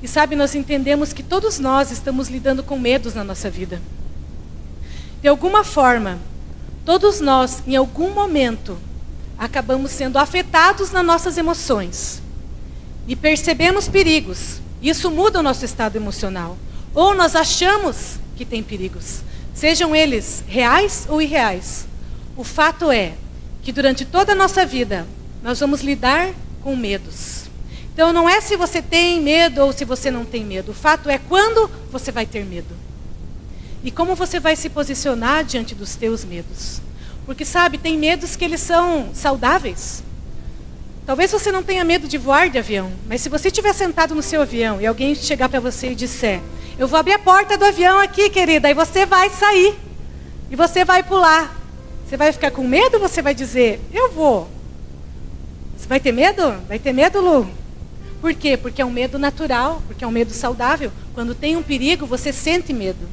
E sabe, nós entendemos que todos nós estamos lidando com medos na nossa vida. De alguma forma, todos nós, em algum momento, acabamos sendo afetados nas nossas emoções. E percebemos perigos. Isso muda o nosso estado emocional. Ou nós achamos que tem perigos. Sejam eles reais ou irreais. O fato é que durante toda a nossa vida, nós vamos lidar com medos. Então não é se você tem medo ou se você não tem medo. O fato é quando você vai ter medo. E como você vai se posicionar diante dos teus medos. Porque sabe, tem medos que eles são saudáveis. Talvez você não tenha medo de voar de avião. Mas se você estiver sentado no seu avião e alguém chegar para você e disser: eu vou abrir a porta do avião aqui, querida. Aí você vai sair. E você vai pular. Você vai ficar com medo ou você vai dizer: eu vou? Você vai ter medo? Vai ter medo, Lu? Por quê? Porque é um medo natural, porque é um medo saudável. Quando tem um perigo, você sente medo.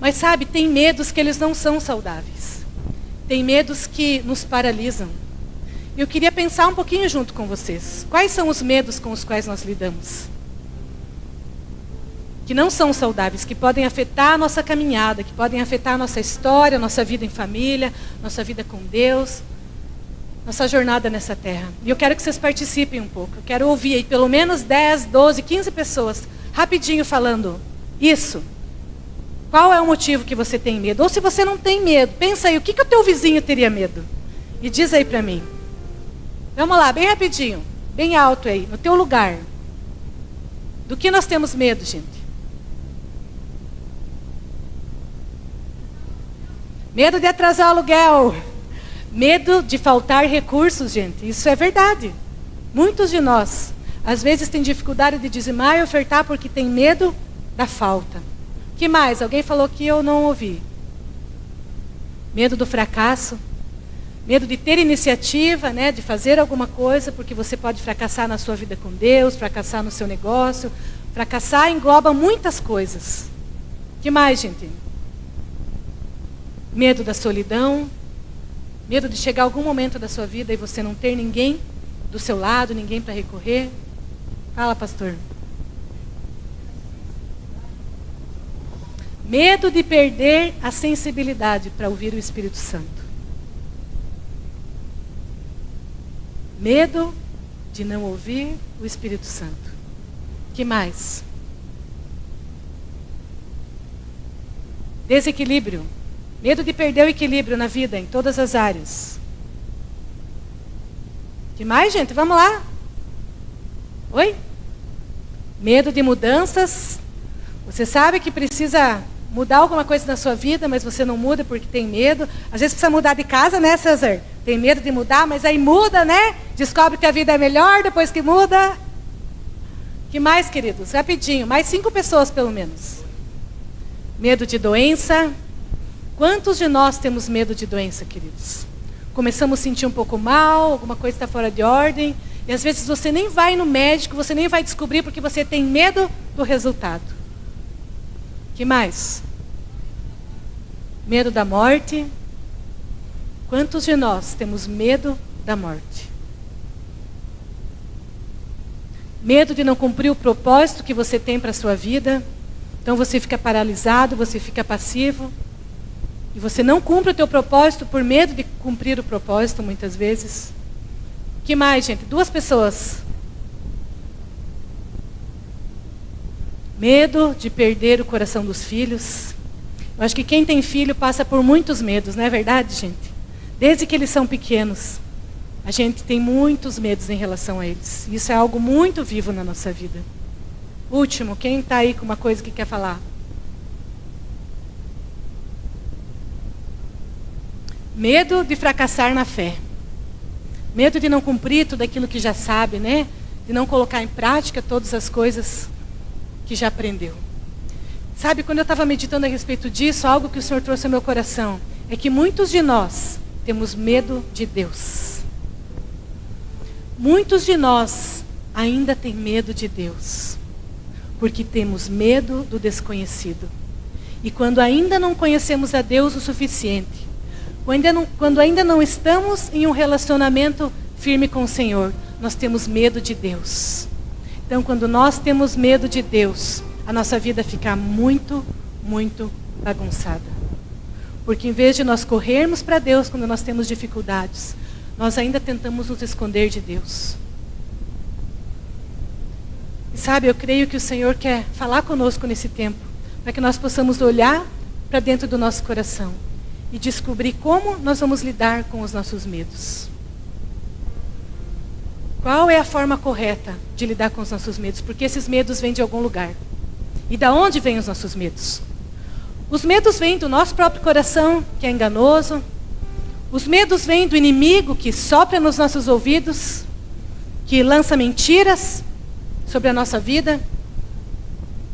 Mas sabe, tem medos que eles não são saudáveis. Tem medos que nos paralisam. Eu queria pensar um pouquinho junto com vocês. Quais são os medos com os quais nós lidamos? Que não são saudáveis, que podem afetar a nossa caminhada, que podem afetar a nossa história, a nossa vida em família, nossa vida com Deus, nossa jornada nessa terra. E eu quero que vocês participem um pouco. Eu quero ouvir aí pelo menos 10, 12, 15 pessoas, rapidinho falando isso. Qual é o motivo que você tem medo? Ou se você não tem medo, pensa aí, o que o teu vizinho teria medo? E diz aí para mim. Vamos lá, bem rapidinho, bem alto aí, no teu lugar. Do que nós temos medo, gente? Medo de atrasar o aluguel. Medo de faltar recursos, gente. Isso é verdade. Muitos de nós, às vezes, têm dificuldade de dizimar e ofertar porque tem medo da falta. O que mais? Alguém falou que eu não ouvi. Medo do fracasso. Medo de ter iniciativa, né, de fazer alguma coisa, porque você pode fracassar na sua vida com Deus, fracassar no seu negócio. Fracassar engloba muitas coisas. O que mais, gente? Medo da solidão. Medo de chegar algum momento da sua vida e você não ter ninguém do seu lado, ninguém para recorrer. Fala, pastor. Medo de perder a sensibilidade para ouvir o Espírito Santo. Medo de não ouvir o Espírito Santo. Que mais? Desequilíbrio. Medo de perder o equilíbrio na vida, em todas as áreas. Que mais, gente? Vamos lá. Oi? Medo de mudanças. Você sabe que precisa mudar alguma coisa na sua vida, mas você não muda porque tem medo. Às vezes precisa mudar de casa, né, César? Tem medo de mudar, mas aí muda, né? Descobre que a vida é melhor depois que muda. Que mais, queridos? Rapidinho, mais 5 pessoas pelo menos. Medo de doença. Quantos de nós temos medo de doença, queridos? Começamos a sentir um pouco mal, alguma coisa está fora de ordem, e às vezes você nem vai no médico, você nem vai descobrir porque você tem medo do resultado. Que mais? Medo da morte. Quantos de nós temos medo da morte? Medo de não cumprir o propósito que você tem para a sua vida. Então você fica paralisado, você fica passivo. E você não cumpre o teu propósito por medo de cumprir o propósito, muitas vezes. Que mais, gente? 2 pessoas. Medo de perder o coração dos filhos. Eu acho que quem tem filho passa por muitos medos, não é verdade, gente? Desde que eles são pequenos, a gente tem muitos medos em relação a eles. Isso é algo muito vivo na nossa vida. Último, quem está aí com uma coisa que quer falar? Medo de fracassar na fé. Medo de não cumprir tudo aquilo que já sabe, né? De não colocar em prática todas as coisas que já aprendeu. Sabe, quando eu estava meditando a respeito disso, algo que o Senhor trouxe ao meu coração, é que muitos de nós temos medo de Deus. Muitos de nós ainda têm medo de Deus, porque temos medo do desconhecido. E quando ainda não conhecemos a Deus o suficiente, quando ainda não estamos em um relacionamento firme com o Senhor, nós temos medo de Deus. Então, quando nós temos medo de Deus, a nossa vida fica muito, muito bagunçada. Porque em vez de nós corrermos para Deus quando nós temos dificuldades, nós ainda tentamos nos esconder de Deus. E sabe, eu creio que o Senhor quer falar conosco nesse tempo, para que nós possamos olhar para dentro do nosso coração e descobrir como nós vamos lidar com os nossos medos. Qual é a forma correta de lidar com os nossos medos? Porque esses medos vêm de algum lugar. E da onde vêm os nossos medos? Os medos vêm do nosso próprio coração, que é enganoso. Os medos vêm do inimigo que sopra nos nossos ouvidos, que lança mentiras sobre a nossa vida,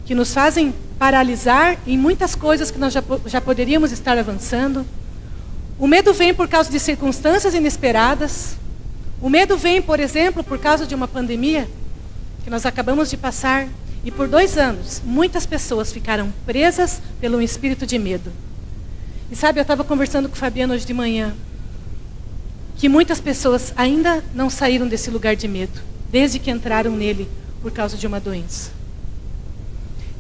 que nos fazem paralisar em muitas coisas que nós já poderíamos estar avançando. O medo vem por causa de circunstâncias inesperadas. O medo vem, por exemplo, por causa de uma pandemia que nós acabamos de passar. E por 2 anos, muitas pessoas ficaram presas pelo espírito de medo. E sabe, eu estava conversando com o Fabiano hoje de manhã, que muitas pessoas ainda não saíram desse lugar de medo, desde que entraram nele por causa de uma doença.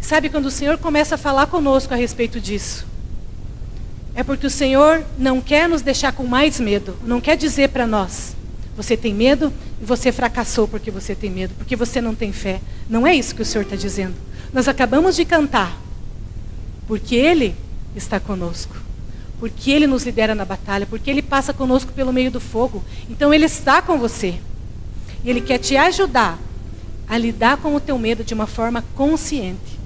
Sabe, quando o Senhor começa a falar conosco a respeito disso, é porque o Senhor não quer nos deixar com mais medo, não quer dizer para nós: você tem medo e você fracassou porque você tem medo, porque você não tem fé. Não é isso que o Senhor está dizendo. Nós acabamos de cantar, porque Ele está conosco, porque Ele nos lidera na batalha, porque Ele passa conosco pelo meio do fogo. Então Ele está com você. E Ele quer te ajudar a lidar com o teu medo de uma forma consciente.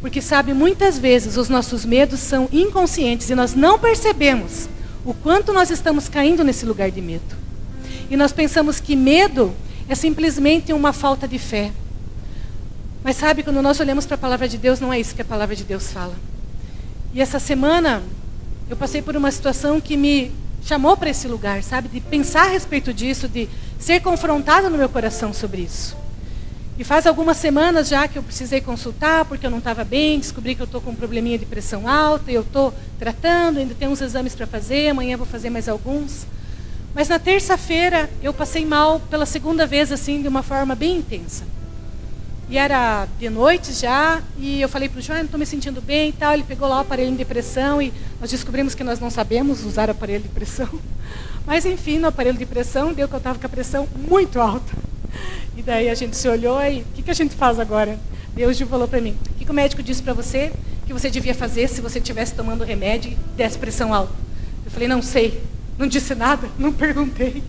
Porque sabe, muitas vezes os nossos medos são inconscientes e nós não percebemos o quanto nós estamos caindo nesse lugar de medo. E nós pensamos que medo é simplesmente uma falta de fé. Mas sabe, quando nós olhamos para a palavra de Deus, não é isso que a palavra de Deus fala. E essa semana, eu passei por uma situação que me chamou para esse lugar, sabe? De pensar a respeito disso, de ser confrontada no meu coração sobre isso. E faz algumas semanas já que eu precisei consultar, porque eu não estava bem, descobri que eu estou com um probleminha de pressão alta, e eu estou tratando, ainda tenho uns exames para fazer, amanhã vou fazer mais alguns. Mas na terça-feira eu passei mal pela segunda vez, assim, de uma forma bem intensa. E era de noite já, e eu falei para o João, não estou me sentindo bem e tal. Ele pegou lá o aparelho de pressão e nós descobrimos que nós não sabemos usar o aparelho de pressão. Mas enfim, no aparelho de pressão, deu que eu estava com a pressão muito alta. E daí a gente se olhou e, o que a gente faz agora? Deus falou para mim, o que o médico disse para você que você devia fazer se você estivesse tomando remédio e desse pressão alta? Eu falei, não sei. Não disse nada, não perguntei.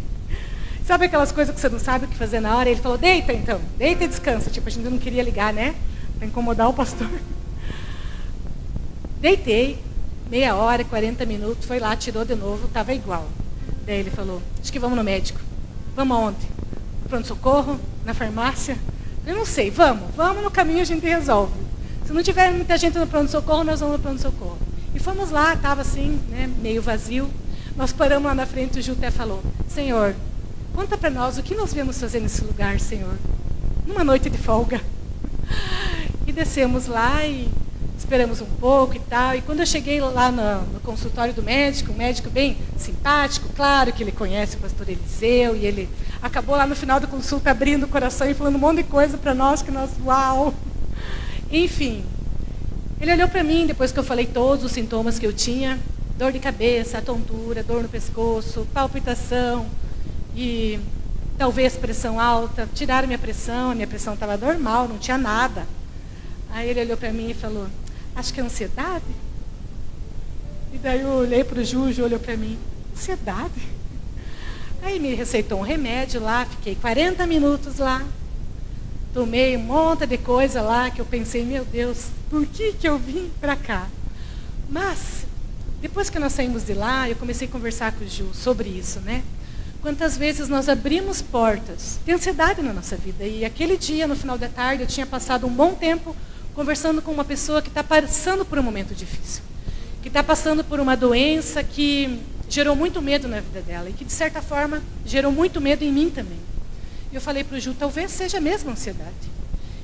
Sabe aquelas coisas que você não sabe o que fazer na hora? Ele falou, deita então, deita e descansa. Tipo, a gente não queria ligar, né? Para incomodar o pastor. Deitei, meia hora, 40 minutos, foi lá, tirou de novo, estava igual. Daí ele falou, acho que vamos no médico. Vamos aonde? No pronto-socorro? Na farmácia? Eu não sei, vamos no caminho a gente resolve. Se não tiver muita gente no pronto-socorro, nós vamos no pronto-socorro. E fomos lá, estava assim, né, meio vazio. Nós paramos lá na frente, o Ju até falou, Senhor, conta para nós o que nós viemos fazer nesse lugar, Senhor. Numa noite de folga. E descemos lá e esperamos um pouco e tal. E quando eu cheguei lá no consultório do médico, um médico bem simpático, claro que ele conhece o pastor Eliseu, e ele acabou lá no final da consulta abrindo o coração e falando um monte de coisa para nós, que nós, uau! Enfim, ele olhou para mim, depois que eu falei todos os sintomas que eu tinha, dor de cabeça, tontura, dor no pescoço, palpitação e talvez pressão alta. Tiraram minha pressão, a minha pressão estava normal, não tinha nada. Aí ele olhou para mim e falou, acho que é ansiedade. E daí eu olhei para o Ju olhou para mim, ansiedade? Aí me receitou um remédio lá, fiquei 40 minutos lá. Tomei um monte de coisa lá que eu pensei, meu Deus, por que eu vim para cá? Mas depois que nós saímos de lá, eu comecei a conversar com o Ju sobre isso, né? Quantas vezes nós abrimos portas de ansiedade na nossa vida. E aquele dia, no final da tarde, eu tinha passado um bom tempo conversando com uma pessoa que está passando por um momento difícil. Que está passando por uma doença que gerou muito medo na vida dela. E que, de certa forma, gerou muito medo em mim também. E eu falei para o Ju, talvez seja mesmo ansiedade.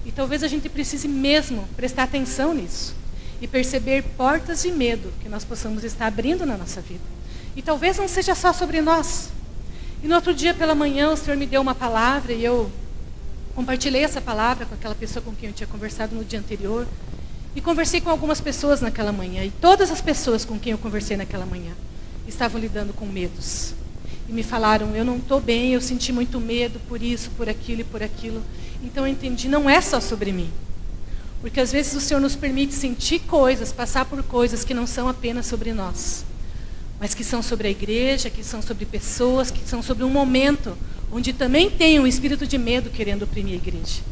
E talvez a gente precise mesmo prestar atenção nisso. E perceber portas de medo que nós possamos estar abrindo na nossa vida. E talvez não seja só sobre nós. E no outro dia pela manhã o Senhor me deu uma palavra e eu compartilhei essa palavra com aquela pessoa com quem eu tinha conversado no dia anterior. E conversei com algumas pessoas naquela manhã. E todas as pessoas com quem eu conversei naquela manhã estavam lidando com medos. E me falaram, eu não estou bem, eu senti muito medo por isso, por aquilo e por aquilo. Então eu entendi, não é só sobre mim. Porque às vezes o Senhor nos permite sentir coisas, passar por coisas que não são apenas sobre nós. Mas que são sobre a igreja, que são sobre pessoas, que são sobre um momento onde também tem um espírito de medo querendo oprimir a igreja.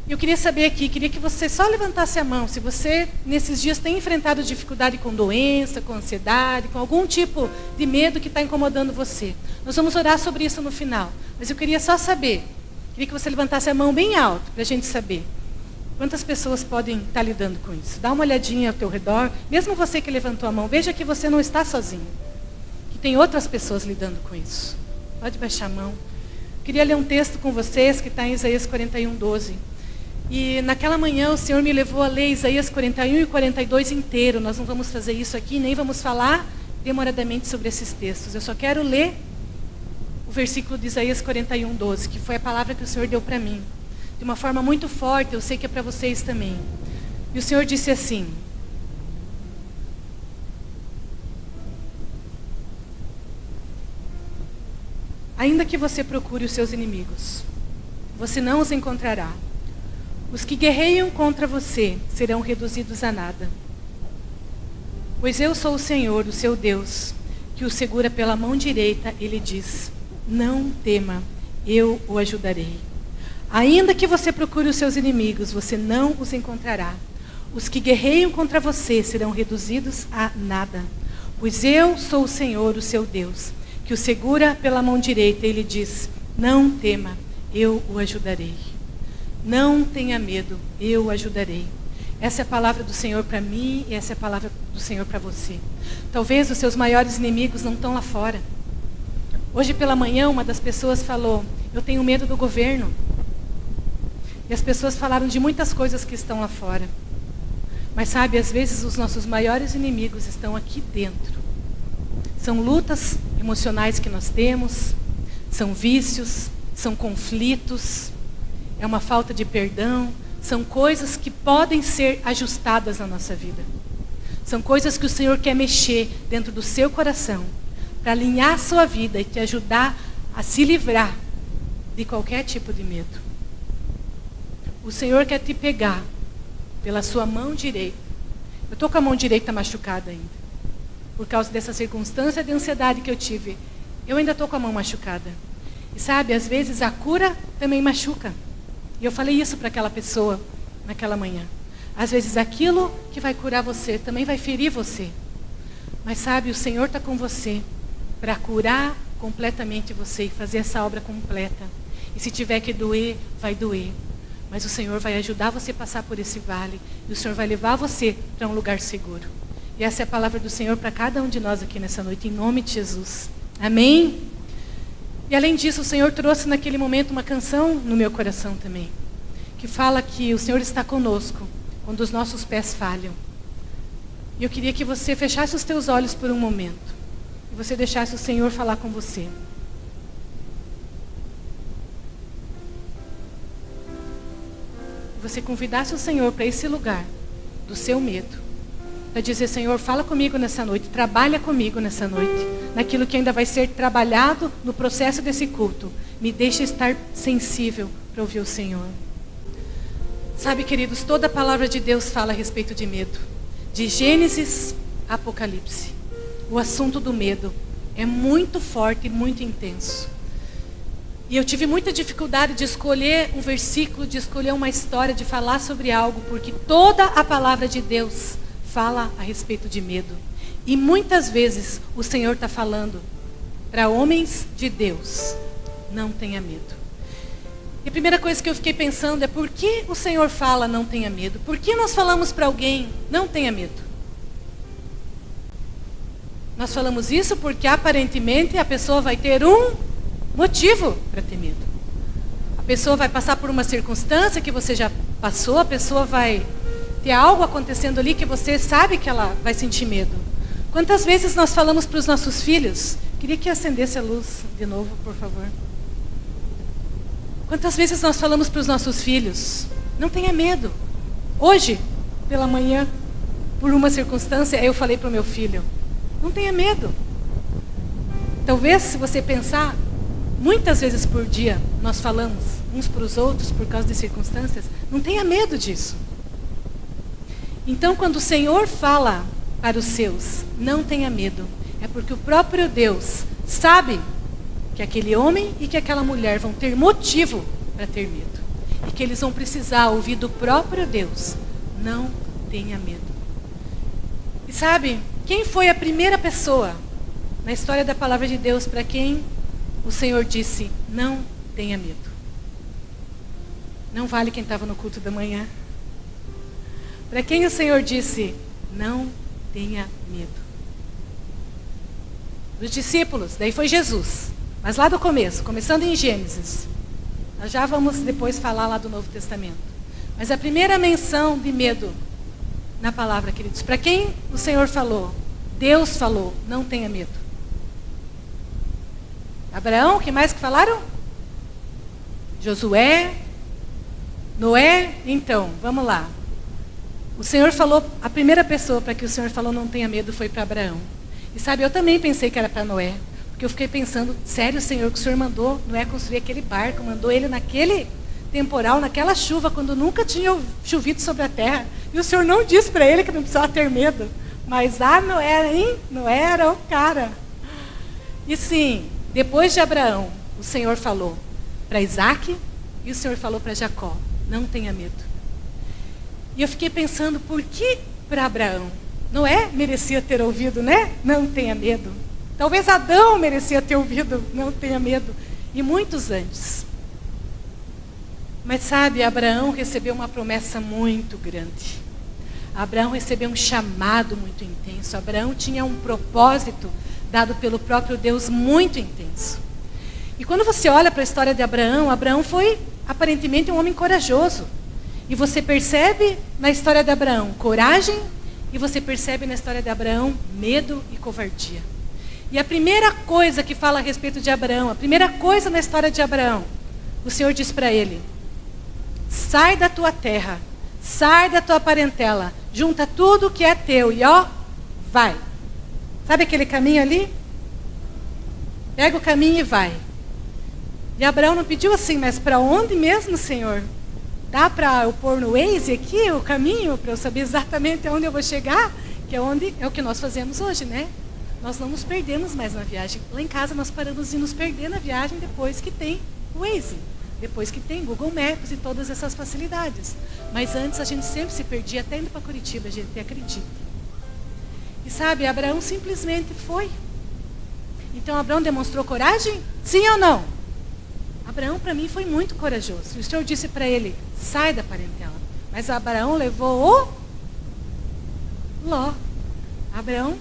Eu queria saber aqui, queria que você só levantasse a mão, se você nesses dias tem enfrentado dificuldade com doença, com ansiedade, com algum tipo de medo que está incomodando você. Nós vamos orar sobre isso no final, mas eu queria só saber, queria que você levantasse a mão bem alto, para a gente saber. Quantas pessoas podem estar lidando com isso? Dá uma olhadinha ao teu redor, mesmo você que levantou a mão, veja que você não está sozinho, que tem outras pessoas lidando com isso. Pode baixar a mão. Queria ler um texto com vocês que está em Isaías 41:12. E naquela manhã o Senhor me levou a ler Isaías 41 e 42 inteiro. Nós não vamos fazer isso aqui, nem vamos falar demoradamente sobre esses textos. Eu só quero ler o versículo de Isaías 41:12, que foi a palavra que o Senhor deu para mim. De uma forma muito forte, eu sei que é para vocês também. E o Senhor disse assim: ainda que você procure os seus inimigos, você não os encontrará. Os que guerreiam contra você serão reduzidos a nada. Pois eu sou o Senhor, o seu Deus, que o segura pela mão direita, ele diz: não tema, eu o ajudarei. Ainda que você procure os seus inimigos, você não os encontrará. Os que guerreiam contra você serão reduzidos a nada. Pois eu sou o Senhor, o seu Deus, que o segura pela mão direita, ele diz: não tema, eu o ajudarei. Não tenha medo, eu o ajudarei. Essa é a palavra do Senhor para mim e essa é a palavra do Senhor para você. Talvez os seus maiores inimigos não estão lá fora. Hoje pela manhã uma das pessoas falou: eu tenho medo do governo. E as pessoas falaram de muitas coisas que estão lá fora. Mas sabe, às vezes os nossos maiores inimigos estão aqui dentro. São lutas emocionais que nós temos, são vícios, são conflitos, é uma falta de perdão, são coisas que podem ser ajustadas na nossa vida. São coisas que o Senhor quer mexer dentro do seu coração, para alinhar a sua vida e te ajudar a se livrar de qualquer tipo de medo. O Senhor quer te pegar pela sua mão direita. Eu estou com a mão direita machucada ainda. Por causa dessa circunstância de ansiedade que eu tive. Eu ainda estou com a mão machucada. E sabe, às vezes a cura também machuca. E eu falei isso para aquela pessoa naquela manhã. Às vezes aquilo que vai curar você também vai ferir você. Mas sabe, o Senhor está com você para curar completamente você e fazer essa obra completa. E se tiver que doer, vai doer. Mas o Senhor vai ajudar você a passar por esse vale. E o Senhor vai levar você para um lugar seguro. E essa é a palavra do Senhor para cada um de nós aqui nessa noite, em nome de Jesus. Amém? E além disso, o Senhor trouxe naquele momento uma canção no meu coração também. Que fala que o Senhor está conosco quando os nossos pés falham. E eu queria que você fechasse os teus olhos por um momento. E você deixasse o Senhor falar com você. Você convidasse o Senhor para esse lugar do seu medo, para dizer: Senhor, fala comigo nessa noite, trabalha comigo nessa noite, naquilo que ainda vai ser trabalhado no processo desse culto. Me deixa estar sensível para ouvir o Senhor. Sabe, queridos, toda a palavra de Deus fala a respeito de medo. De Gênesis a Apocalipse. O assunto do medo é muito forte e muito intenso. E eu tive muita dificuldade de escolher um versículo, de escolher uma história, de falar sobre algo, porque toda a palavra de Deus fala a respeito de medo. E muitas vezes o Senhor está falando para homens de Deus: não tenha medo. E a primeira coisa que eu fiquei pensando é: por que o Senhor fala não tenha medo? Por que nós falamos para alguém não tenha medo? Nós falamos isso porque aparentemente a pessoa vai ter um motivo para ter medo. A pessoa vai passar por uma circunstância que você já passou, a pessoa vai ter algo acontecendo ali que você sabe que ela vai sentir medo. Quantas vezes nós falamos para os nossos filhos? Queria que acendesse a luz de novo, por favor. Quantas vezes nós falamos para os nossos filhos, não tenha medo. Hoje, pela manhã, por uma circunstância, eu falei para o meu filho, não tenha medo. Talvez, se você pensar, muitas vezes por dia, nós falamos uns para os outros por causa de circunstâncias, não tenha medo disso. Então, quando o Senhor fala para os seus, não tenha medo, é porque o próprio Deus sabe que aquele homem e que aquela mulher vão ter motivo para ter medo. E que eles vão precisar ouvir do próprio Deus, não tenha medo. E sabe, quem foi a primeira pessoa na história da palavra de Deus para quem o Senhor disse, não tenha medo? Não vale quem estava no culto da manhã. Para quem o Senhor disse, não tenha medo? Dos discípulos, daí foi Jesus. Mas lá do começo, começando em Gênesis. Nós já vamos depois falar lá do Novo Testamento. Mas a primeira menção de medo na palavra, queridos, para quem o Senhor falou, Deus falou, não tenha medo. Abraão, que mais que falaram? Josué, Noé, então, vamos lá. O Senhor falou, a primeira pessoa para que o Senhor falou não tenha medo foi para Abraão. E sabe, eu também pensei que era para Noé. Porque eu fiquei pensando, sério, Senhor, que o Senhor mandou Noé construir aquele barco, mandou ele naquele temporal, naquela chuva, quando nunca tinha chovido sobre a terra. E o Senhor não disse para ele que não precisava ter medo. Mas Noé, hein? Noé era o cara. E sim, depois de Abraão, o Senhor falou para Isaac e o Senhor falou para Jacó, não tenha medo. E eu fiquei pensando, por que para Abraão? Noé merecia ter ouvido, né? Não tenha medo. Talvez Adão merecia ter ouvido, não tenha medo. E muitos antes. Mas sabe, Abraão recebeu uma promessa muito grande. Abraão recebeu um chamado muito intenso. Abraão tinha um propósito dado pelo próprio Deus muito intenso. E quando você olha para a história de Abraão, Abraão foi aparentemente um homem corajoso. E você percebe na história de Abraão coragem, e você percebe na história de Abraão medo e covardia. E a primeira coisa que fala a respeito de Abraão, a primeira coisa na história de Abraão, o Senhor diz para ele, sai da tua terra, sai da tua parentela, junta tudo que é teu e vai. Sabe aquele caminho ali? Pega o caminho e vai. E Abraão não pediu assim, mas para onde mesmo, Senhor? Dá para eu pôr no Waze aqui o caminho, para eu saber exatamente onde eu vou chegar? Que é o que nós fazemos hoje, né? Nós não nos perdemos mais na viagem. Lá em casa nós paramos de nos perder na viagem depois que tem o Waze. Depois que tem Google Maps e todas essas facilidades. Mas antes a gente sempre se perdia, até indo para Curitiba, a gente acredita. E sabe, Abraão simplesmente foi. Então Abraão demonstrou coragem? Sim ou não? Abraão para mim foi muito corajoso. E o Senhor disse para ele, sai da parentela. Mas Abraão levou o Ló. Abraão,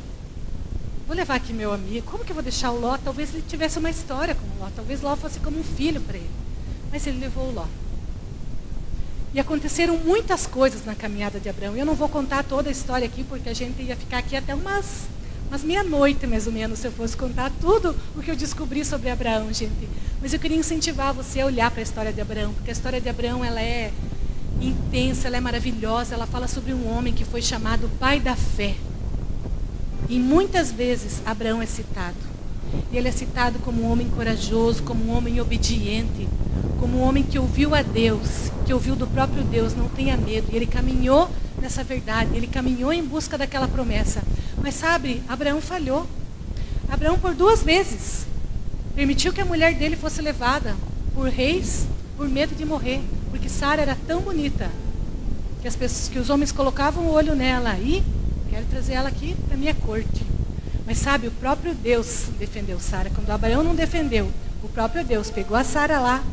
vou levar aqui meu amigo. Como que eu vou deixar o Ló? Talvez ele tivesse uma história com o Ló. Talvez Ló fosse como um filho para ele. Mas ele levou o Ló. E aconteceram muitas coisas na caminhada de Abraão. Eu não vou contar toda a história aqui, porque a gente ia ficar aqui até umas meia-noite, mais ou menos, se eu fosse contar tudo o que eu descobri sobre Abraão, gente. Mas eu queria incentivar você a olhar para a história de Abraão, porque a história de Abraão, ela é intensa, ela é maravilhosa. Ela fala sobre um homem que foi chamado pai da fé. E muitas vezes Abraão é citado. E ele é citado como um homem corajoso, como um homem obediente, como um homem que ouviu a Deus, que ouviu do próprio Deus, não tenha medo. E ele caminhou nessa verdade, ele caminhou em busca daquela promessa. Mas sabe, Abraão falhou. Abraão por 2 vezes permitiu que a mulher dele fosse levada por reis, por medo de morrer. Porque Sara era tão bonita que os homens colocavam o olho nela e quero trazer ela aqui para minha corte. Mas sabe, o próprio Deus defendeu Sara. Quando Abraão não defendeu, o próprio Deus pegou a Sara lá,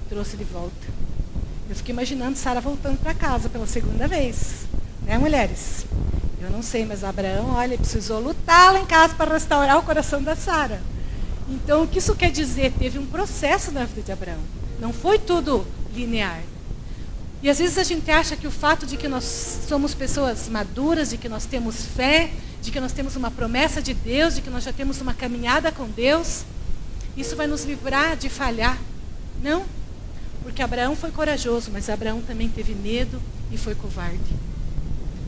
trouxe de volta. Eu fiquei imaginando Sara voltando para casa pela 2ª vez. Né, mulheres? Eu não sei, mas Abraão, olha, precisou lutar lá em casa para restaurar o coração da Sara. Então, o que isso quer dizer? Teve um processo na vida de Abraão. Não foi tudo linear. E às vezes a gente acha que o fato de que nós somos pessoas maduras, de que nós temos fé, de que nós temos uma promessa de Deus, de que nós já temos uma caminhada com Deus, isso vai nos livrar de falhar. Não. Porque Abraão foi corajoso, mas Abraão também teve medo e foi covarde.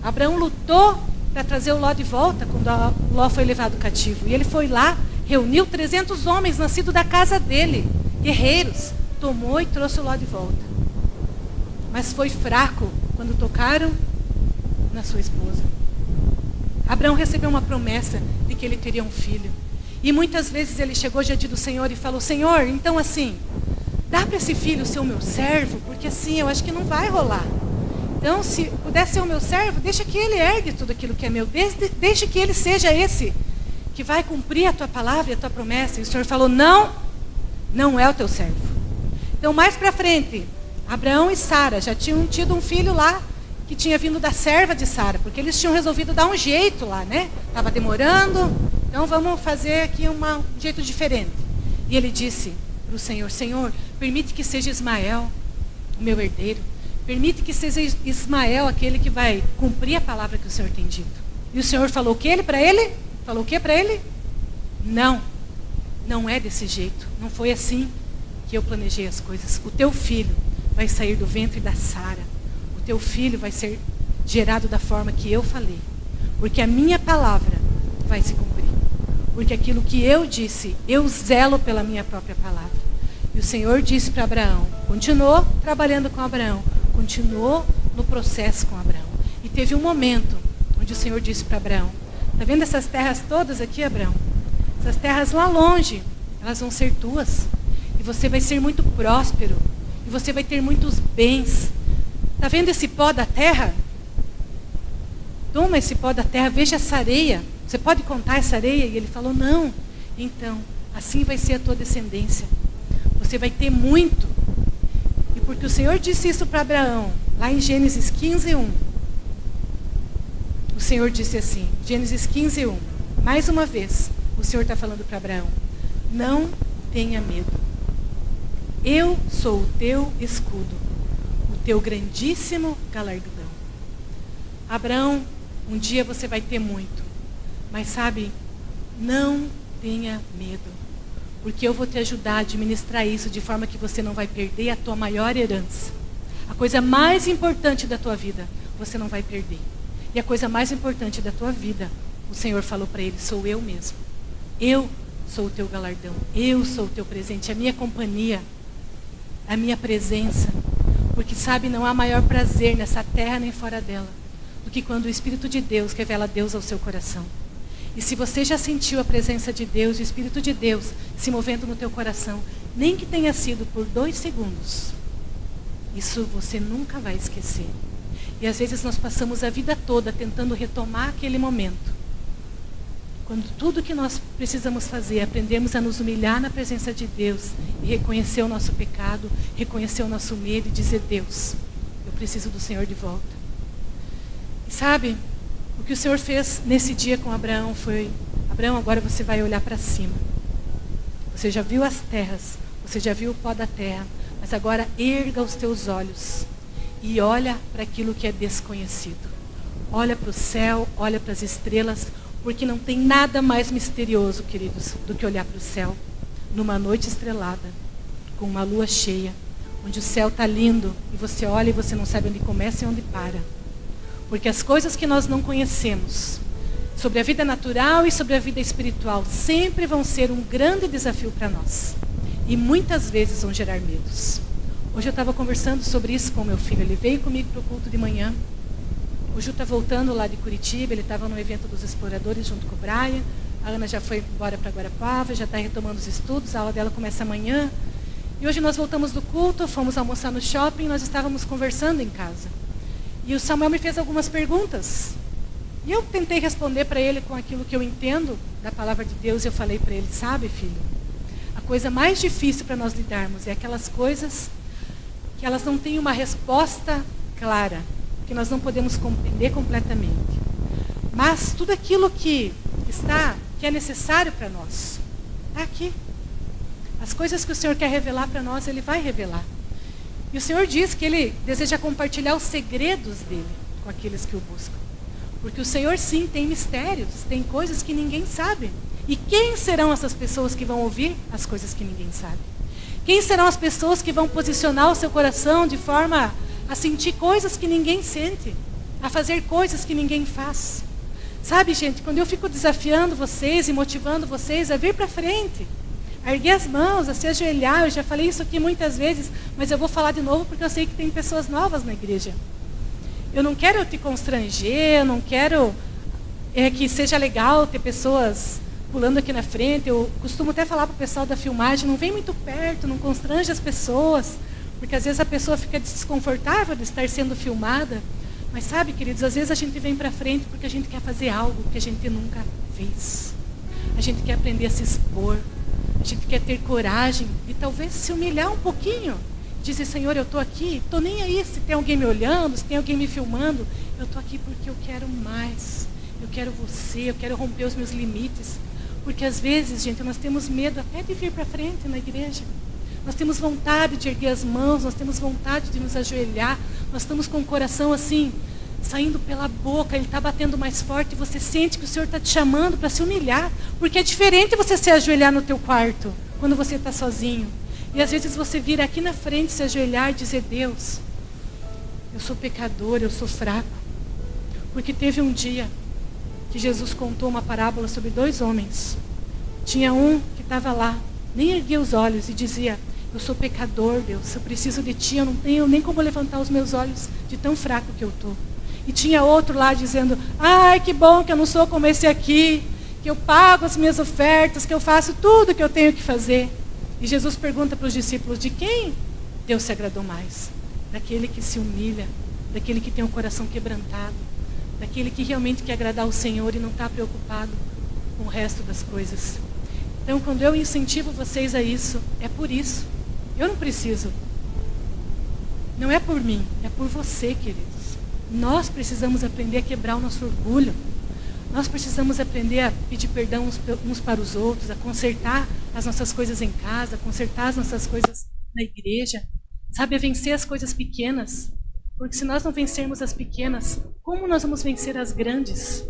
Abraão lutou para trazer o Ló de volta quando Ló foi levado cativo. E ele foi lá, reuniu 300 homens nascidos da casa dele, guerreiros, tomou e trouxe o Ló de volta. Mas foi fraco quando tocaram na sua esposa. Abraão recebeu uma promessa de que ele teria um filho. E muitas vezes ele chegou diante do Senhor e falou: Senhor, então assim, dá para esse filho ser o meu servo? Porque assim, eu acho que não vai rolar. Então, se puder ser o meu servo, deixa que ele hergue tudo aquilo que é meu. Deixa que ele seja esse que vai cumprir a tua palavra e a tua promessa. E o Senhor falou: não, não é o teu servo. Então, mais para frente, Abraão e Sara já tinham tido um filho lá, que tinha vindo da serva de Sara, porque eles tinham resolvido dar um jeito lá, né? Estava demorando, então vamos fazer aqui um jeito diferente. E ele disse para o Senhor: Senhor, permite que seja Ismael o meu herdeiro. Permite que seja Ismael aquele que vai cumprir a palavra que o Senhor tem dito. E o Senhor falou o que para ele? Falou o que para ele? Não, não é desse jeito. Não foi assim que eu planejei as coisas. O teu filho vai sair do ventre da Sara. O teu filho vai ser gerado da forma que eu falei. Porque a minha palavra vai se cumprir. Porque aquilo que eu disse, eu zelo pela minha própria palavra. E o Senhor disse para Abraão, continuou trabalhando com Abraão, continuou no processo com Abraão. E teve um momento onde o Senhor disse para Abraão: está vendo essas terras todas aqui, Abraão? Essas terras lá longe, elas vão ser tuas. E você vai ser muito próspero. E você vai ter muitos bens. Está vendo esse pó da terra? Toma esse pó da terra, veja essa areia. Você pode contar essa areia? E ele falou: não. Então, assim vai ser a tua descendência. Você vai ter muito. E porque o Senhor disse isso para Abraão, lá em Gênesis 15:1. O Senhor disse assim, Gênesis 15:1. Mais uma vez, o Senhor está falando para Abraão: não tenha medo. Eu sou o teu escudo, o teu grandíssimo galardão. Abraão, um dia você vai ter muito. Mas sabe, não tenha medo. Porque eu vou te ajudar a administrar isso de forma que você não vai perder a tua maior herança. A coisa mais importante da tua vida, você não vai perder. E a coisa mais importante da tua vida, o Senhor falou para ele: sou eu mesmo. Eu sou o teu galardão. Eu sou o teu presente. A minha companhia, a minha presença. Porque sabe, não há maior prazer nessa terra nem fora dela do que quando o Espírito de Deus revela Deus ao seu coração. E se você já sentiu a presença de Deus, o Espírito de Deus se movendo no teu coração, nem que tenha sido por 2 segundos, isso você nunca vai esquecer. E às vezes nós passamos a vida toda tentando retomar aquele momento. Quando tudo que nós precisamos fazer é aprendermos a nos humilhar na presença de Deus e reconhecer o nosso pecado, reconhecer o nosso medo e dizer: Deus, eu preciso do Senhor de volta. E sabe, o que o Senhor fez nesse dia com Abraão foi: Abraão, agora você vai olhar para cima. Você já viu as terras, você já viu o pó da terra, mas agora erga os teus olhos e olha para aquilo que é desconhecido. Olha para o céu, olha para as estrelas, porque não tem nada mais misterioso, queridos, do que olhar para o céu numa noite estrelada, com uma lua cheia, onde o céu está lindo e você olha e você não sabe onde começa e onde para. Porque as coisas que nós não conhecemos sobre a vida natural e sobre a vida espiritual sempre vão ser um grande desafio para nós. E muitas vezes vão gerar medos. Hoje eu estava conversando sobre isso com o meu filho. Ele veio comigo para o culto de manhã. O Ju está voltando lá de Curitiba. Ele estava no evento dos exploradores junto com o Brian. A Ana já foi embora para Guarapava, já está retomando os estudos. A aula dela começa amanhã. E hoje nós voltamos do culto, fomos almoçar no shopping. Nós estávamos conversando em casa. E o Samuel me fez algumas perguntas. E eu tentei responder para ele com aquilo que eu entendo da palavra de Deus. E eu falei para ele: sabe, filho, a coisa mais difícil para nós lidarmos é aquelas coisas que elas não têm uma resposta clara, que nós não podemos compreender completamente. Mas tudo aquilo que é necessário para nós, está aqui. As coisas que o Senhor quer revelar para nós, Ele vai revelar. E o Senhor diz que Ele deseja compartilhar os segredos dEle com aqueles que o buscam. Porque o Senhor, sim, tem mistérios, tem coisas que ninguém sabe. E quem serão essas pessoas que vão ouvir as coisas que ninguém sabe? Quem serão as pessoas que vão posicionar o seu coração de forma a sentir coisas que ninguém sente, a fazer coisas que ninguém faz? Sabe, gente, quando eu fico desafiando vocês e motivando vocês a vir para frente, a erguer as mãos, a se ajoelhar, eu já falei isso aqui muitas vezes, mas eu vou falar de novo porque eu sei que tem pessoas novas na igreja. Eu não quero te constranger, eu não quero que seja legal ter pessoas pulando aqui na frente. Eu costumo até falar para o pessoal da filmagem, não vem muito perto, não constrange as pessoas, porque às vezes a pessoa fica desconfortável de estar sendo filmada. Mas sabe, queridos, às vezes a gente vem para frente porque a gente quer fazer algo que a gente nunca fez. A gente quer aprender a se expor. A gente quer ter coragem e talvez se humilhar um pouquinho. Dizer, Senhor, eu estou aqui, estou nem aí se tem alguém me olhando, se tem alguém me filmando. Eu estou aqui porque eu quero mais. Eu quero você, eu quero romper os meus limites. Porque às vezes, gente, nós temos medo até de vir para frente na igreja. Nós temos vontade de erguer as mãos, nós temos vontade de nos ajoelhar. Nós estamos com o coração assim, saindo pela boca, ele está batendo mais forte e você sente que o Senhor está te chamando para se humilhar. Porque é diferente você se ajoelhar no teu quarto, quando você está sozinho. E às vezes você vir aqui na frente, se ajoelhar e dizer, Deus, eu sou pecador, eu sou fraco. Porque teve um dia que Jesus contou uma parábola sobre 2 homens. Tinha um que estava lá, nem erguia os olhos e dizia, eu sou pecador, Deus, eu preciso de Ti, eu não tenho nem como levantar os meus olhos de tão fraco que eu estou. E tinha outro lá dizendo, ai, que bom que eu não sou como esse aqui, que eu pago as minhas ofertas, que eu faço tudo que eu tenho que fazer. E Jesus pergunta para os discípulos, de quem Deus se agradou mais? Daquele que se humilha, daquele que tem o coração quebrantado, daquele que realmente quer agradar o Senhor e não está preocupado com o resto das coisas. Então, quando eu incentivo vocês a isso, é por isso. Eu não preciso. Não é por mim, é por você, queridos. Nós precisamos aprender a quebrar o nosso orgulho. Nós precisamos aprender a pedir perdão uns para os outros, a consertar as nossas coisas em casa, a consertar as nossas coisas na igreja. Sabe, a vencer as coisas pequenas. Porque se nós não vencermos as pequenas, como nós vamos vencer as grandes?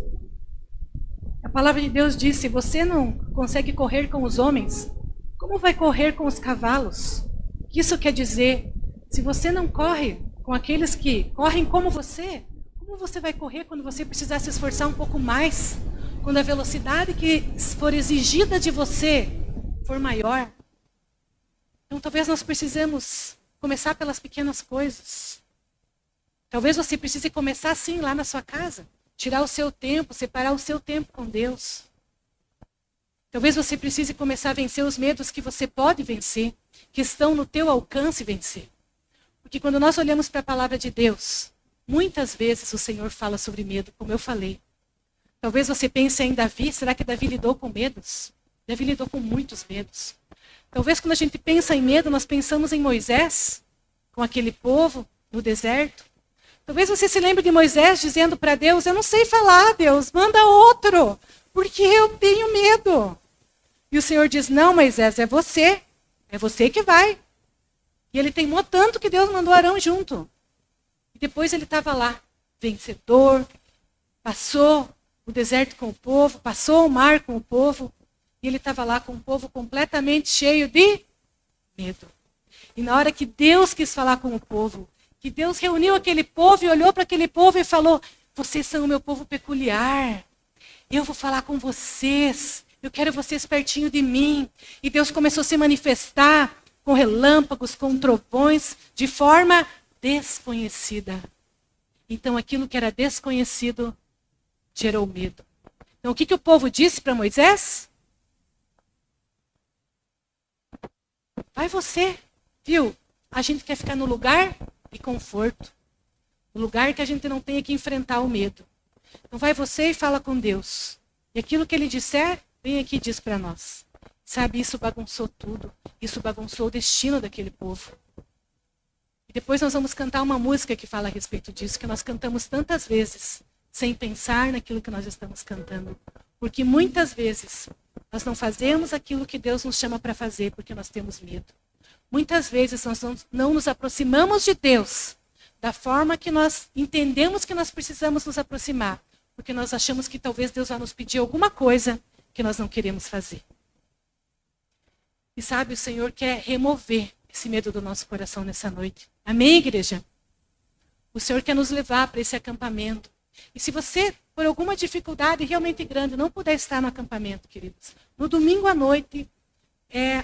A palavra de Deus diz, se você não consegue correr com os homens, como vai correr com os cavalos? Isso quer dizer, se você não corre com aqueles que correm como você vai correr quando você precisar se esforçar um pouco mais? Quando a velocidade que for exigida de você for maior? Então talvez nós precisemos começar pelas pequenas coisas. Talvez você precise começar assim lá na sua casa. Tirar o seu tempo, separar o seu tempo com Deus. Talvez você precise começar a vencer os medos que você pode vencer, que estão no teu alcance vencer. Porque quando nós olhamos para a palavra de Deus, muitas vezes o Senhor fala sobre medo, como eu falei. Talvez você pense em Davi, será que Davi lidou com medos? Davi lidou com muitos medos. Talvez quando a gente pensa em medo, nós pensamos em Moisés, com aquele povo no deserto. Talvez você se lembre de Moisés dizendo para Deus, eu não sei falar, Deus, manda outro, porque eu tenho medo. E o Senhor diz, não, Moisés, é você que vai. E ele teimou tanto que Deus mandou Arão junto. E depois ele estava lá, vencedor, passou o deserto com o povo, passou o mar com o povo, e ele estava lá com o povo completamente cheio de medo. E na hora que Deus quis falar com o povo, que Deus reuniu aquele povo e olhou para aquele povo e falou, vocês são o meu povo peculiar, eu vou falar com vocês, eu quero vocês pertinho de mim. E Deus começou a se manifestar com relâmpagos, com trovões, de forma desconhecida. Então aquilo que era desconhecido gerou medo. Então o que o povo disse para Moisés? Vai você, viu? A gente quer ficar no lugar de conforto. No lugar que a gente não tenha que enfrentar o medo. Então vai você e fala com Deus. E aquilo que ele disser, vem aqui e diz para nós. Sabe, isso bagunçou tudo. Isso bagunçou o destino daquele povo. E depois nós vamos cantar uma música que fala a respeito disso, que nós cantamos tantas vezes, sem pensar naquilo que nós estamos cantando. Porque muitas vezes nós não fazemos aquilo que Deus nos chama para fazer, porque nós temos medo. Muitas vezes nós não nos aproximamos de Deus da forma que nós entendemos que nós precisamos nos aproximar, porque nós achamos que talvez Deus vai nos pedir alguma coisa que nós não queremos fazer. E sabe, o Senhor quer remover esse medo do nosso coração nessa noite. Amém, igreja? O Senhor quer nos levar para esse acampamento. E se você, por alguma dificuldade realmente grande, não puder estar no acampamento, queridos, no domingo à noite,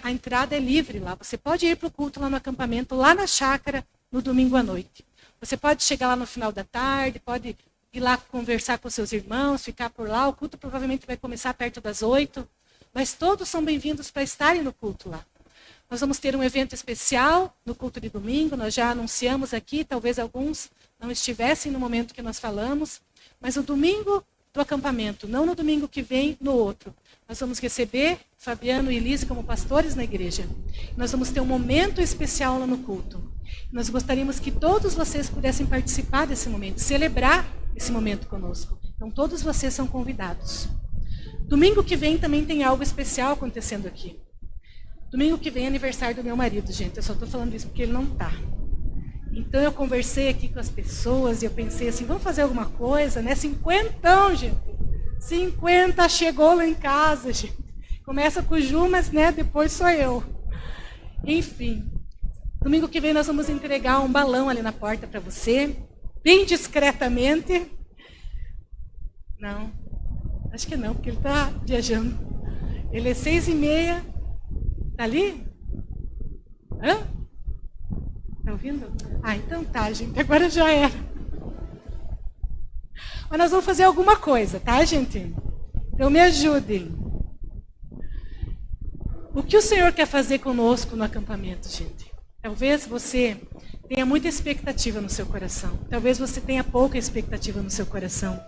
a entrada é livre lá. Você pode ir para o culto lá no acampamento, lá na chácara, no domingo à noite. Você pode chegar lá no final da tarde, pode ir lá conversar com seus irmãos, ficar por lá. O culto provavelmente vai começar perto das 8. Mas todos são bem-vindos para estarem no culto lá. Nós vamos ter um evento especial no culto de domingo. Nós já anunciamos aqui, talvez alguns não estivessem no momento que nós falamos. Mas o domingo do acampamento, não no domingo que vem, no outro. Nós vamos receber Fabiano e Elise como pastores na igreja. Nós vamos ter um momento especial lá no culto. Nós gostaríamos que todos vocês pudessem participar desse momento, celebrar esse momento conosco. Então todos vocês são convidados. Domingo que vem também tem algo especial acontecendo aqui. Domingo que vem é aniversário do meu marido, gente. Eu só estou falando isso porque ele não está. Então eu conversei aqui com as pessoas e eu pensei assim, vamos fazer alguma coisa, né? 50, gente. 50 chegou lá em casa, gente. Começa com o Ju, mas né, depois sou eu. Enfim, domingo que vem nós vamos entregar um balão ali na porta para você, bem discretamente. Não, acho que não, porque ele está viajando. Ele é 6h30. Está ali? Hã? Está ouvindo? Ah, então tá, gente. Agora já era. Mas nós vamos fazer alguma coisa, tá, gente? Então me ajudem. O que o Senhor quer fazer conosco no acampamento, gente? Talvez você tenha muita expectativa no seu coração. Talvez você tenha pouca expectativa no seu coração.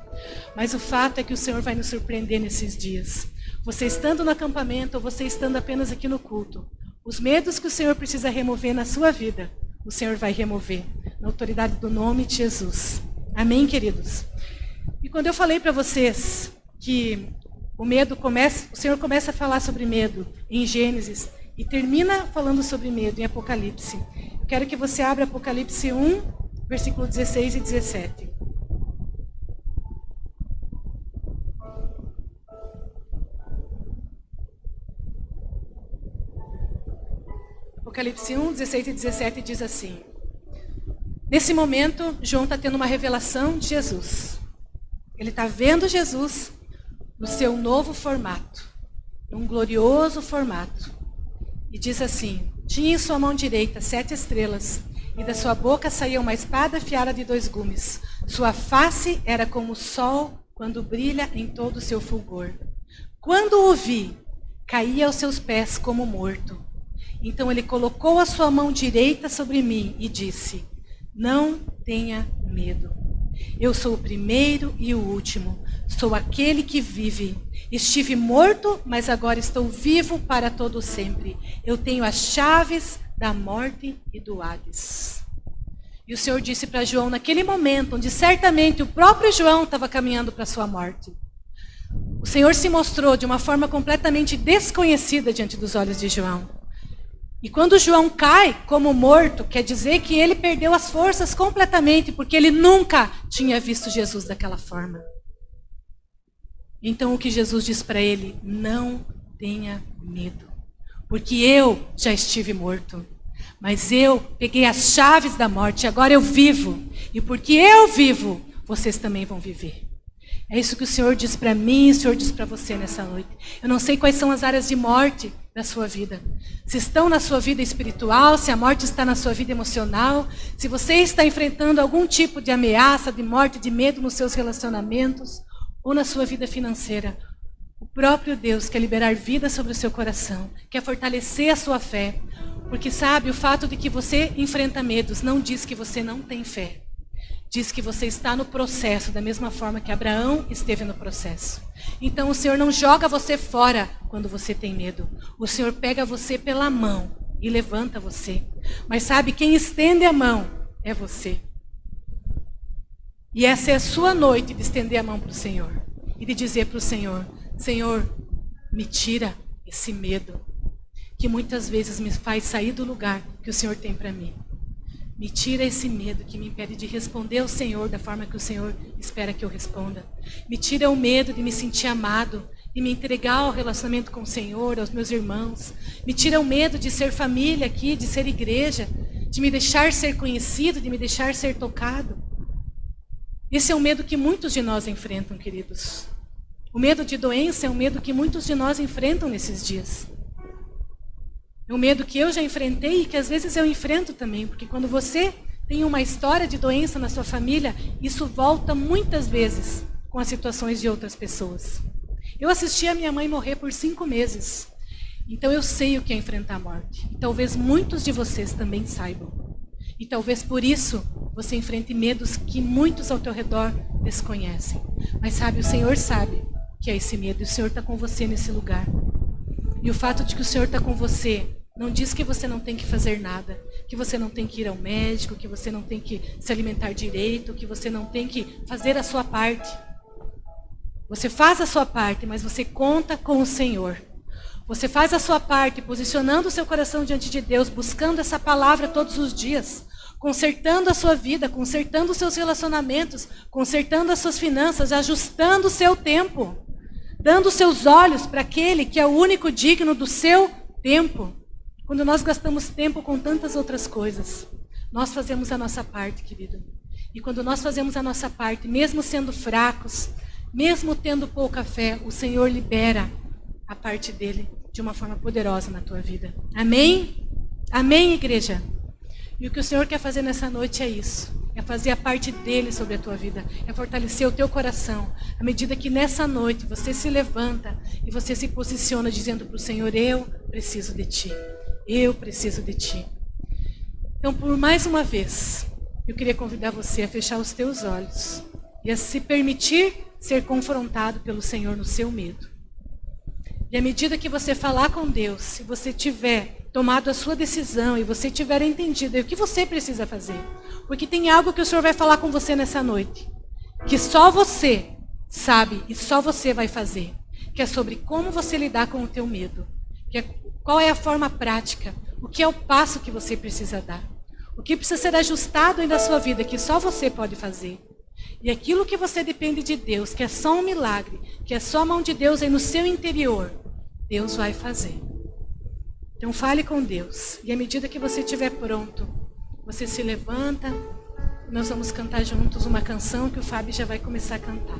Mas o fato é que o Senhor vai nos surpreender nesses dias. Você estando no acampamento ou você estando apenas aqui no culto. Os medos que o Senhor precisa remover na sua vida, o Senhor vai remover. Na autoridade do nome de Jesus. Amém, queridos? E quando eu falei para vocês que o Senhor começa a falar sobre medo em Gênesis e termina falando sobre medo em Apocalipse. Eu quero que você abra Apocalipse 1, versículo 16 e 17. Apocalipse 1, 16 e 17 diz assim. Nesse momento, João está tendo uma revelação de Jesus. Ele está vendo Jesus no seu novo formato, um glorioso formato. E diz assim, tinha em sua mão direita 7 estrelas, e da sua boca saía uma espada afiada de 2 gumes. Sua face era como o sol quando brilha em todo o seu fulgor. Quando o vi, caía aos seus pés como morto. Então ele colocou a sua mão direita sobre mim e disse, não tenha medo. Eu sou o primeiro e o último. Sou aquele que vive. Estive morto, mas agora estou vivo para todo sempre. Eu tenho as chaves da morte e do Hades. E o Senhor disse para João, naquele momento, onde certamente o próprio João estava caminhando para a sua morte. O Senhor se mostrou de uma forma completamente desconhecida diante dos olhos de João. E quando João cai como morto, quer dizer que ele perdeu as forças completamente, porque ele nunca tinha visto Jesus daquela forma. Então o que Jesus diz para ele, não tenha medo, porque eu já estive morto, mas eu peguei as chaves da morte, agora eu vivo, e porque eu vivo, vocês também vão viver. É isso que o Senhor diz para mim e o Senhor diz para você nessa noite. Eu não sei quais são as áreas de morte da sua vida. Se estão na sua vida espiritual, se a morte está na sua vida emocional, se você está enfrentando algum tipo de ameaça, de morte, de medo nos seus relacionamentos ou na sua vida financeira. O próprio Deus quer liberar vida sobre o seu coração, quer fortalecer a sua fé. Porque sabe, o fato de que você enfrenta medos não diz que você não tem fé. Diz que você está no processo, da mesma forma que Abraão esteve no processo. Então o Senhor não joga você fora quando você tem medo. O Senhor pega você pela mão e levanta você. Mas sabe, quem estende a mão é você. E essa é a sua noite de estender a mão para o Senhor. E de dizer para o Senhor, Senhor, me tira esse medo. Que muitas vezes me faz sair do lugar que o Senhor tem para mim. Me tira esse medo que me impede de responder ao Senhor da forma que o Senhor espera que eu responda. Me tira o medo de me sentir amado. de me entregar ao relacionamento com o Senhor, aos meus irmãos. Me tira o medo de ser família aqui, de ser igreja, de me deixar ser conhecido, de me deixar ser tocado. Esse é um medo que muitos de nós enfrentam, queridos. O medo de doença é um medo que muitos de nós enfrentam nesses dias. É um medo que eu já enfrentei e que às vezes eu enfrento também, porque quando você tem uma história de doença na sua família, isso volta muitas vezes com as situações de outras pessoas. Eu assisti a minha mãe morrer por 5 meses. Então eu sei o que é enfrentar a morte. E talvez muitos de vocês também saibam. E talvez por isso você enfrente medos que muitos ao teu redor desconhecem. Mas sabe, o Senhor sabe que é esse medo. E o Senhor está com você nesse lugar. E o fato de que o Senhor está com você não diz que você não tem que fazer nada, que você não tem que ir ao médico, que você não tem que se alimentar direito, que você não tem que fazer a sua parte. Você faz a sua parte, mas você conta com o Senhor. Você faz a sua parte, posicionando o seu coração diante de Deus, buscando essa palavra todos os dias, consertando a sua vida, consertando os seus relacionamentos, consertando as suas finanças, ajustando o seu tempo, dando os seus olhos para aquele que é o único digno do seu tempo. Quando nós gastamos tempo com tantas outras coisas, nós fazemos a nossa parte, querido. E quando nós fazemos a nossa parte, mesmo sendo fracos, mesmo tendo pouca fé, o Senhor libera a parte dele de uma forma poderosa na tua vida. Amém? Amém, igreja? E o que o Senhor quer fazer nessa noite é isso. É fazer a parte dele sobre a tua vida. É fortalecer o teu coração. À medida que nessa noite você se levanta e você se posiciona dizendo para o Senhor, eu preciso de ti. Eu preciso de ti. Então, por mais uma vez, eu queria convidar você a fechar os teus olhos e a se permitir ser confrontado pelo Senhor no seu medo. E à medida que você falar com Deus, se você tiver tomado a sua decisão e você tiver entendido o que você precisa fazer, porque tem algo que o Senhor vai falar com você nessa noite, que só você sabe e só você vai fazer, que é sobre como você lidar com o teu medo, que é qual é a forma prática, o que é o passo que você precisa dar, o que precisa ser ajustado aí na sua vida, que só você pode fazer. E aquilo que você depende de Deus, que é só um milagre, que é só a mão de Deus aí no seu interior, Deus vai fazer. Então fale com Deus. E à medida que você estiver pronto, você se levanta. Nós vamos cantar juntos uma canção que o Fábio já vai começar a cantar.